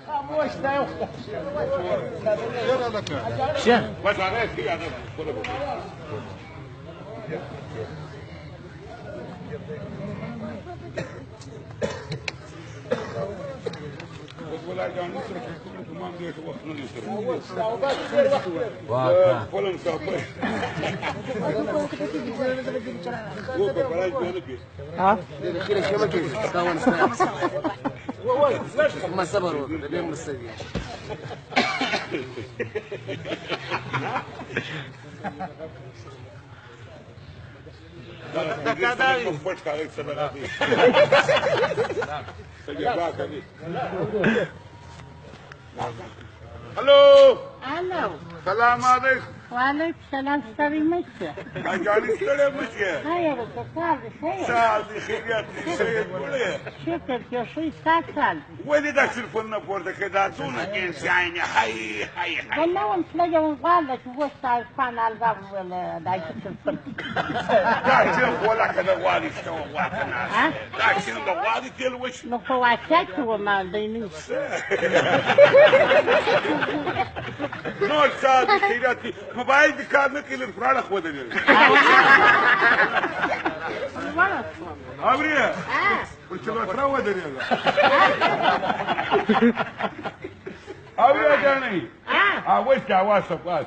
خاموش لا يخطئ شيخ بس عليك هي هذا ولا جان نصرك كمان ديت وصلنا نصرك واقع فلان صافي هو بلاش بينك ها كده شيء ما كيف كون ما صبروا اليوم مستدين فوت عليك سبعة الو الو سلام عليكم وعليكم السلام ستري مشي اجاني ستري مشي هيا بتساعد شيء ساعدي خيرياتي سيد بوليه شكر يا شيء ساعد وين دا تلفون بورد كده دونا جنس يعني حي والله انت لقى وقالك وش عارفان على الباب ولا دايك الفل دا ولا كده والي استوى واقنا دا كده والي تلوش نخواتك وما دينيش نور ساعدي خيرياتي موبايل دي كارنك اللي الفرالة خودني أبريا قلت له تروى دنيا أبريا جاني وش عواسف واس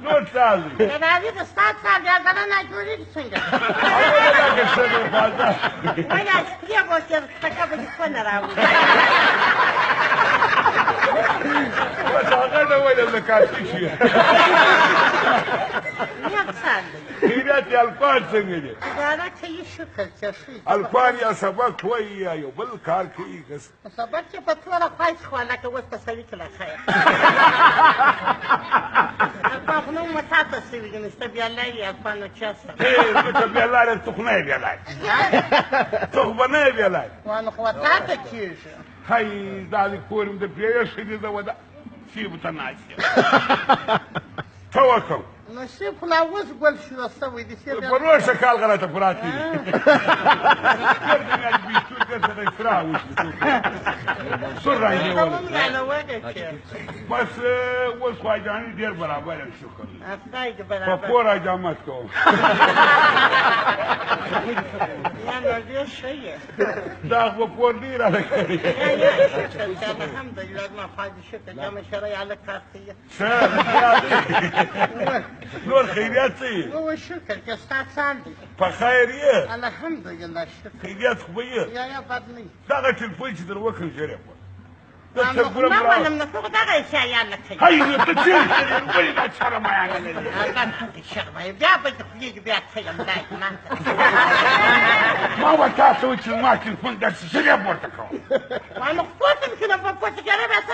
نور ساعدي أنا أريد أستاذ ساعد يا أنا أجوري سنجا أنا لا كسر فازا وأنا أشتري أبغى تكبر تكون راوي بس أنا وين اللي كان تشي يا ساعد خيرياتي الفان سنجي أنا شيء شكر يا شيء الفان يا سبق ويا يو بالكار كيس صبرت بطلع قايس خوالك وسط سويت الخير الفان ما تعطي سوي نستبي الله يا الفان تشاسا إيه تبي الله تخني بيلاي تخبني بيلاي وانا خواتك كيش هاي ذلك كورم ده بيش كده وده سيب تناش توكل نسيب فلاوز قول شو اسوي دي سيب بروح شكال غلط فراتي بس وسواجاني دير برابر شكر فورا جامتكم يعني دي شيء ده فور دير على يا الحمد لله ما فاضي شكر جام شري على كارتيه نور خيرياتي هو شكر يا استاذ ساندي بخيريه الحمد لله شكر خيريات خويه يا بدني دغت الفويج دروكن شريف ما انا من فوق دغه شيء يعني هاي بتصير وين لا تشرب ما يعني هذا الشغله يا بدك بيات خيم لايك ما هو تاسو چې ما کې فون درس شريف ورته کوم وانا فوت يمكن فوت كده بس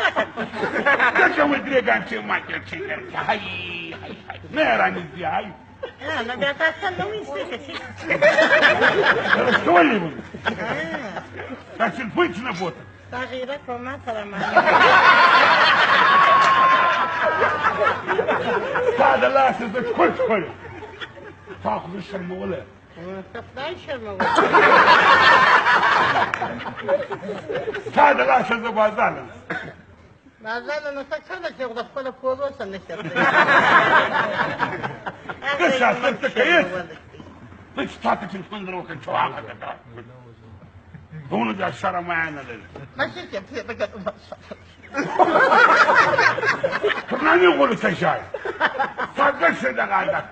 دا کوم درې ګانټې ما کې چې هاي نه راني دي هاي انا بيتاسن لو يستيك تقول لي تاسو الفويج نفوت تغييرك وما ترى ما هذا لا تزك كل تاخذ الشرم ولا هذا لا تزك بازالا ما زال انا سكرت يغضب كل فوروس النشر قصة انت كيف تشتاكت الفندر وكنت واقع دون ذا الشر معنا ما شفت في بقى كنا نقول تشاي فقش ده عندك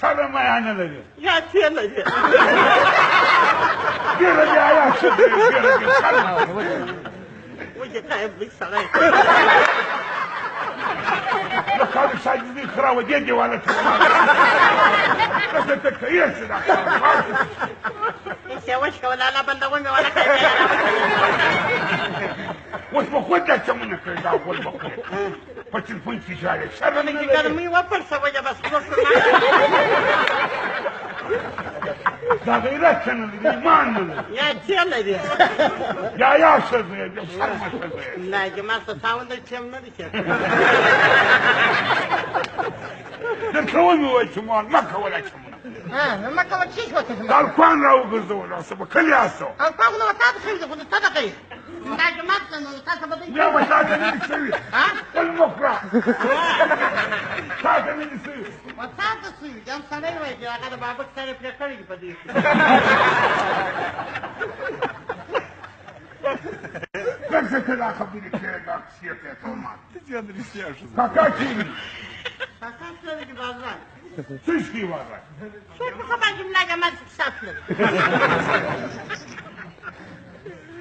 شر معنا لدي يا تيلا يا كيف يا شدي وجه طيب بالصلاة لك هذا ساجدين خراوة جدي ولا تقول بس انت كيف يا وش ولا لا بندوني ولا كذا وش بخدك تمنك يا اول بخدك فتلفون تجاري شر من اللي قال مي وفر سويا بس ده غيرك انا اللي ما عندنا يا تيلا دي يا شر يا شر لا يا جماعة تساوون ده كم نريك تكون وجهمان ما كولا كمنا ما كولا شيء وتسمع قال كان راو غزونا سبا كل ياسو القوم لو تابخي يقول تدقي چاته مې شوي خپل مخره چاته مې شوي وڅاته سوي دا هم سړی وایي چې هغه د بابک سره پرې کړي دي په دې کې څنګه ته دا خبرې کوې دا کیسې ته کاکا چیرې کاکا تللی دي بازار څه شي واره څوک په خبر کې ملا جمال حساب تللی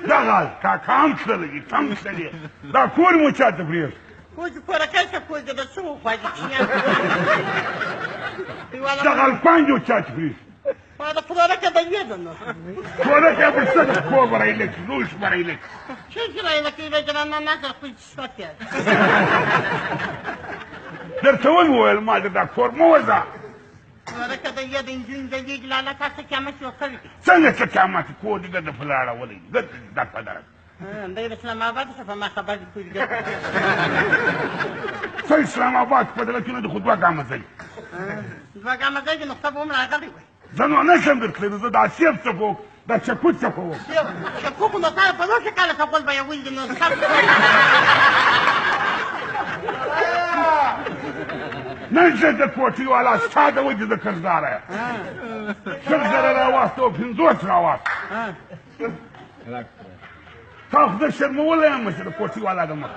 دغه کاکا هم تللی دي ته هم تللی دا کور مو چاته پرېږد کوچ کورکۍ ته کوچ د څه وخواږي چینیان دغه الپانجو چاته پرېږد ما da floreka da jedono. Floreka bi sad povara ili nuš mara ili. Čekila je da ti već na nazar koji shvatija. درته ونویل ما د دا کور مه وځه floreka da jedin جون da jegi لالا تاسو قیامت یو کوي. څنګه چې قیامت کور دې د فلاړه ولې د پدر د اسلام آباد څخه ما خبر کوي. څو اسلام آباد په دغه کې نه د خطبه ګامه ځي دوه ګامه ځي نو خطبه عمر راغلی وي. زه نو نه شم درتللی زه دا سیب څه دا چکوت څه کوم چکوک نو تا په لوټه کاله خپل به یو ویل نو نن زه د کوټې والا ستا د وجې د قرضداره یم شل زره راواست او 50 راواست تا خو زه شرمولی یم چې د کوټې والا د مخ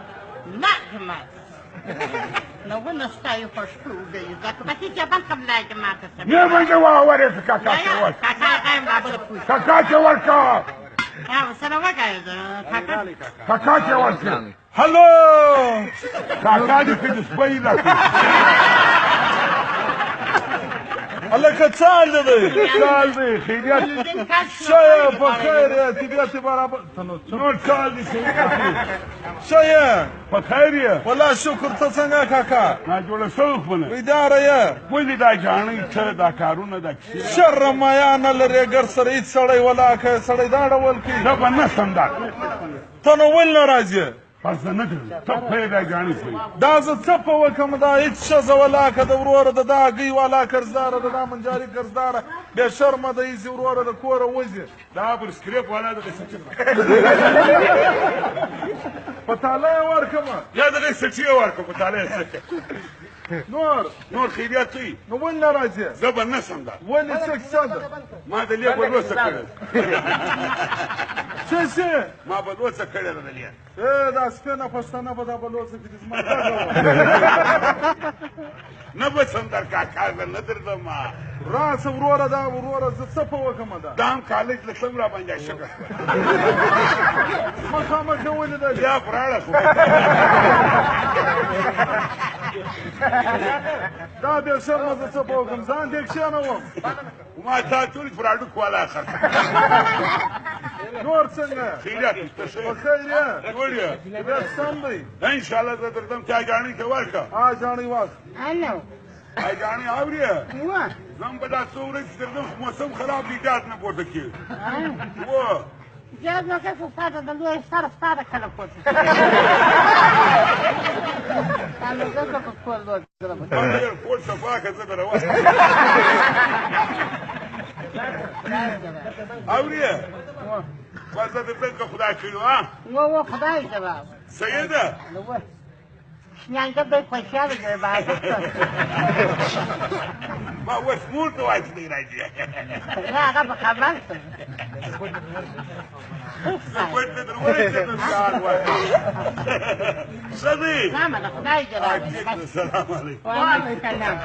نه جماعت نو ونه ستایو په شپو دی ځکه په چې جبان کوم نه جماعت سره نه باندې واره ته کاکا ته ورکړه کاکا هم بابا پوي کاکا ته ورکړه سره وکړه کاکا ته ورکړه هلو کاکا دې کې د سپۍ راکړه هلکه څه حال دی چال دی خیریت ښه یې په خیر یې طبیعت یې برابر نور چال دی خیریت ښه یې په خیر یې والله شکر ته څنګه کاکا ناجوړه شوق بنه بیداره یې ولې دا جاڼۍ څه دا کارونه دا کیسې شرم حیا نه لرې ګر سره هېڅ سړی ولا که سړی دا ډول کوي زه به نه سم دا ته نو ولې نه راځې پس زه نه کوم ته پرې دا جاڼۍ کوي دا زه څه په وکړم دا هېڅ ښځه ولا که د وروره د دا هګۍ والا قرضداره د دا منجاري قرضداره بې شرمه د ایزي وروره د کوره وځي دا پر سکریپ والا د سچې په تاله یې ورکړمه یا د سچې ورکړه په تاله یې سچې نور خیریت وي نو ولې نه راځې زه به نه سم دا ولې څه کیسه ده ما د لې بلوڅه کړې څه شی ما بلوڅه کړې ده د لې دا سپینه پښتانه به دا بلوڅه کړي زما ښځه وه نه به سم در کاکا زه نه درځم راسه وروره دا وروره زه څه په وکړم دا دا هم کالج له سم را باندې شګه شوه مخامخ یې ولیدل بیا پراړه خو دا بې شرمه زه څه په وکړم ځان دې کښېنوم ما تا ټول پراډوک والا خرڅ نور څنګه خیریت په خیر یې جوړ یې طبیعت سم دی انشاءالله زه درځم چا جاڼۍ ته ورکړه جاڼۍ واخ الو جاڼۍ اورې زه هم به دا څو ورځې درځم خو موسم خراب دی جاز نه پورته کېږي جاز نو کیسه ساده د لوی سره ساده کله پوته نو زه په کول دوه ډېر پورت صفا که زه به روان اورې بس زه درځم که خدای کړي و خدای جواب سیده شنیانګه به خوشحاله دی بابا ما اوس مور ته وایي چې دی راځي نه هغه به خبر شو زه پټ نه در وایي چې در سهار وایي ښه دی سلام د خدای جواب السلام علیکم وعلیکم السلام